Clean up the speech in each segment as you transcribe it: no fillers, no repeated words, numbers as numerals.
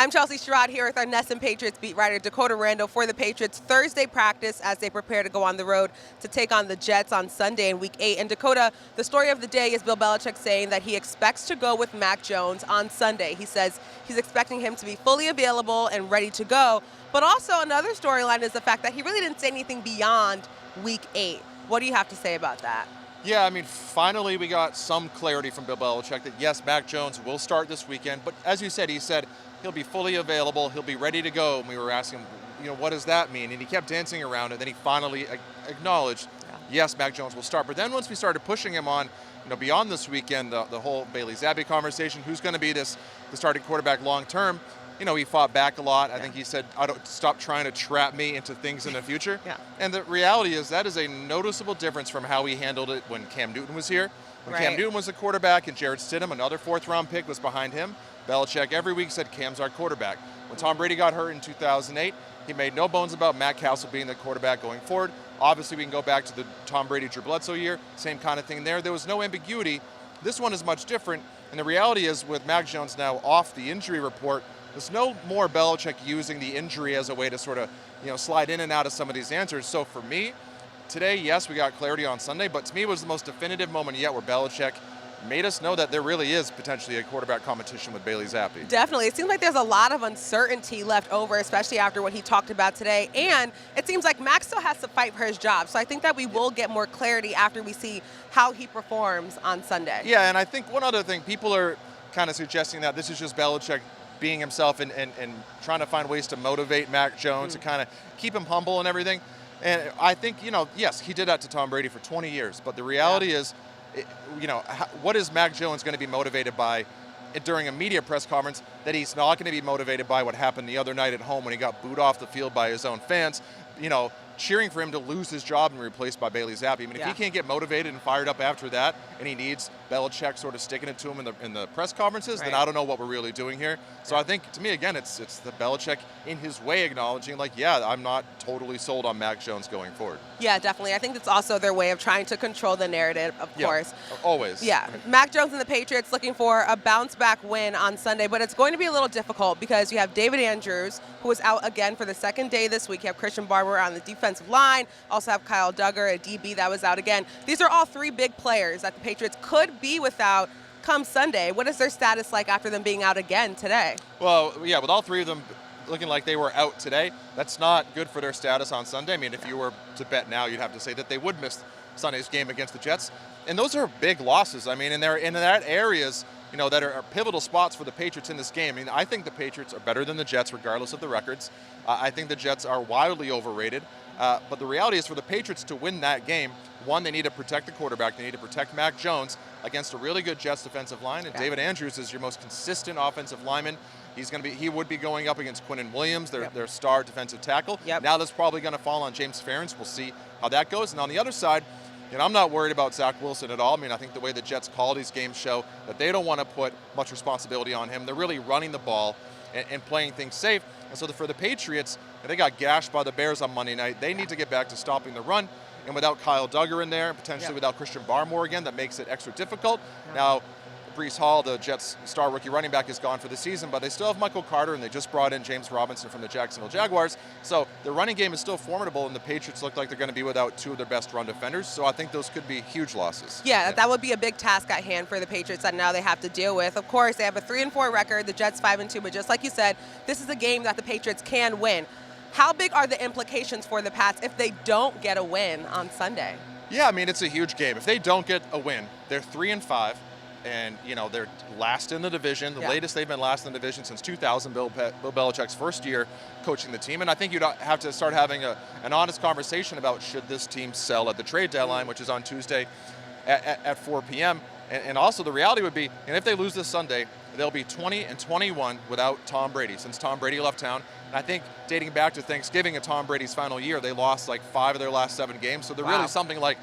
I'm Chelsea Sherrod here with our Nesson Patriots beat writer Dakota Randall for the Patriots Thursday practice as they prepare to go on the road to take on the Jets on Sunday in Week 8. And Dakota, the story of the day is Bill Belichick saying that he expects to go with Mac Jones on Sunday. He says he's expecting him to be fully available and ready to go. But also another storyline is the fact that he really didn't say anything beyond Week 8. What do you have to say about that? Yeah, I mean, finally we got some clarity from Bill Belichick that, yes, Mac Jones will start this weekend. But as you said, he said he'll be fully available, he'll be ready to go. And we were asking, what does that mean? And he kept dancing around it. Then he finally acknowledged, yes, Mac Jones will start. But then once we started pushing him on, beyond this weekend, the whole Bailey Zappi conversation, who's going to be the starting quarterback long term, he fought back a lot. I think he said, stop trying to trap me into things in the future. And the reality is that is a noticeable difference from how he handled it when Cam Newton was here. When Cam Newton was the quarterback and Jarrett Stidham, another fourth-round pick, was behind him, Belichick every week said, Cam's our quarterback. When Tom Brady got hurt in 2008, he made no bones about Matt Castle being the quarterback going forward. Obviously, we can go back to the Tom Brady-Drew Bledsoe year, same kind of thing there. There was no ambiguity. This one is much different. And the reality is, with Mac Jones now off the injury report, there's no more Belichick using the injury as a way to sort of, slide in and out of some of these answers. So for me, today, yes, we got clarity on Sunday, but to me it was the most definitive moment yet where Belichick made us know that there really is potentially a quarterback competition with Bailey Zappi. Definitely. It seems like there's a lot of uncertainty left over, especially after what he talked about today. And it seems like Mac still has to fight for his job. So I think that we will get more clarity after we see how he performs on Sunday. Yeah, and I think one other thing, people are kind of suggesting that this is just Belichick being himself and trying to find ways to motivate Mac Jones to kind of keep him humble and everything. And I think, yes, he did that to Tom Brady for 20 years. But the reality is, what is Mac Jones going to be motivated by during a media press conference that he's not going to be motivated by what happened the other night at home when he got booed off the field by his own fans, cheering for him to lose his job and be replaced by Bailey Zappi. I mean, if he can't get motivated and fired up after that, and he needs Belichick sort of sticking it to him in the press conferences, then I don't know what we're really doing here. So I think, to me, again, it's the Belichick in his way acknowledging, I'm not totally sold on Mac Jones going forward. Yeah, definitely. I think it's also their way of trying to control the narrative, of course. Always. Yeah. Mac Jones and the Patriots looking for a bounce-back win on Sunday, but it's going to be a little difficult because you have David Andrews, who is out again for the second day this week. You have Christian Barber on the defensive line. Also have Kyle Duggar, a DB that was out again. These are all three big players that the Patriots could be without come Sunday. What is their status like after them being out again today? Well, yeah, with all three of them looking like they were out today, that's not good for their status on Sunday. I mean, if you were to bet now, you'd have to say that they would miss Sunday's game against the Jets. And those are big losses. I mean, and they're in that areas, that are pivotal spots for the Patriots in this game. I mean, I think the Patriots are better than the Jets, regardless of the records. I think the Jets are wildly overrated. But the reality is, for the Patriots to win that game, one, they need to protect the quarterback. They need to protect Mac Jones against a really good Jets defensive line. And David Andrews is your most consistent offensive lineman. He would be going up against Quinnen Williams, their star defensive tackle. Now that's probably going to fall on James Ferentz. We'll see how that goes. And on the other side, I'm not worried about Zach Wilson at all. I mean, I think the way the Jets call these games show that they don't want to put much responsibility on him. They're really running the ball and playing things safe. And so for the Patriots, they got gashed by the Bears on Monday night. They need to get back to stopping the run. And without Kyle Duggar in there, and potentially without Christian Barmore again, that makes it extra difficult. Now, Breece Hall, the Jets' star rookie running back, is gone for the season, but they still have Michael Carter, and they just brought in James Robinson from the Jacksonville Jaguars. So the running game is still formidable, and the Patriots look like they're going to be without two of their best run defenders. So I think those could be huge losses. Yeah, that would be a big task at hand for the Patriots that now they have to deal with. Of course, they have a 3-4 record, the Jets 5-2, but just like you said, this is a game that the Patriots can win. How big are the implications for the Pats if they don't get a win on Sunday? Yeah, I mean, it's a huge game. If they don't get a win, they're 3-5. And, they're last in the division. The latest they've been last in the division since 2000, Bill Belichick's first year coaching the team. And I think you'd have to start having an honest conversation about should this team sell at the trade deadline, which is on Tuesday at 4 p.m. And also the reality would be, and if they lose this Sunday, they'll be 20-21 without Tom Brady since Tom Brady left town. And I think dating back to Thanksgiving of Tom Brady's final year, they lost like 5 of their last 7 games. So they're really something like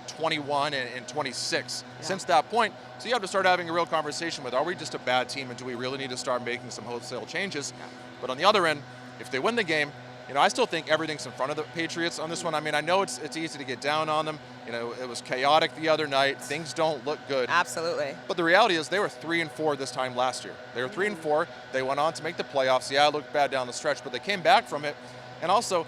21 and 26 since that point. So you have to start having a real conversation with, are we just a bad team and do we really need to start making some wholesale changes? But on the other end, if they win the game, I still think everything's in front of the Patriots on this one. I mean, I know it's easy to get down on them. It was chaotic the other night. Things don't look good. Absolutely. But the reality is they were 3-4 this time last year. They were 3-4. They went on to make the playoffs. Yeah, it looked bad down the stretch, but they came back from it. And also,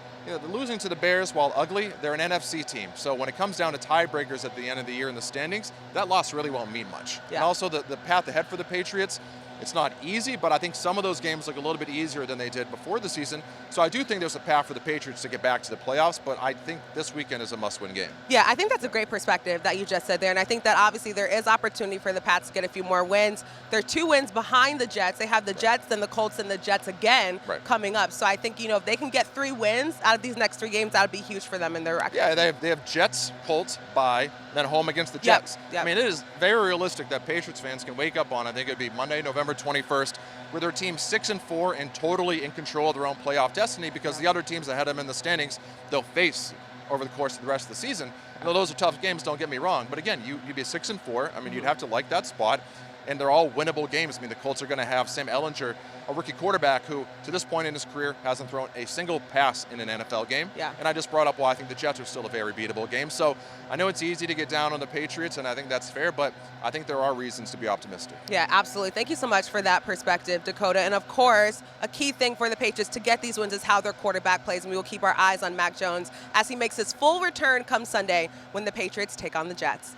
losing to the Bears, while ugly, they're an NFC team. So when it comes down to tiebreakers at the end of the year in the standings, that loss really won't mean much. Yeah. And also the path ahead for the Patriots, it's not easy, but I think some of those games look a little bit easier than they did before the season. So I do think there's a path for the Patriots to get back to the playoffs, but I think this weekend is a must-win game. Yeah, I think that's a great perspective that you just said there, and I think that obviously there is opportunity for the Pats to get a few more wins. They're 2 wins behind the Jets. They have the Jets, then the Colts, and the Jets again coming up. So I think, if they can get 3 wins out of these next 3 games, that would be huge for them in their record. Yeah, they have Jets, Colts, bye, then home against the Jets. Yep. I mean, it is very realistic that Patriots fans can wake up on, I think it would be Monday, November 21st, with their team 6-4 and totally in control of their own playoff destiny, because the other teams that had them in the standings, they'll face over the course of the rest of the season. Those are tough games, don't get me wrong. But again, you'd be 6-4. I mean, you'd have to like that spot. And they're all winnable games. I mean, the Colts are going to have Sam Ehlinger, a rookie quarterback who, to this point in his career, hasn't thrown a single pass in an NFL game. Yeah. And I just brought up why I think the Jets are still a very beatable game. So I know it's easy to get down on the Patriots, and I think that's fair, but I think there are reasons to be optimistic. Yeah, absolutely. Thank you so much for that perspective, Dakota. And of course, a key thing for the Patriots to get these wins is how their quarterback plays, and we will keep our eyes on Mac Jones as he makes his full return come Sunday when the Patriots take on the Jets.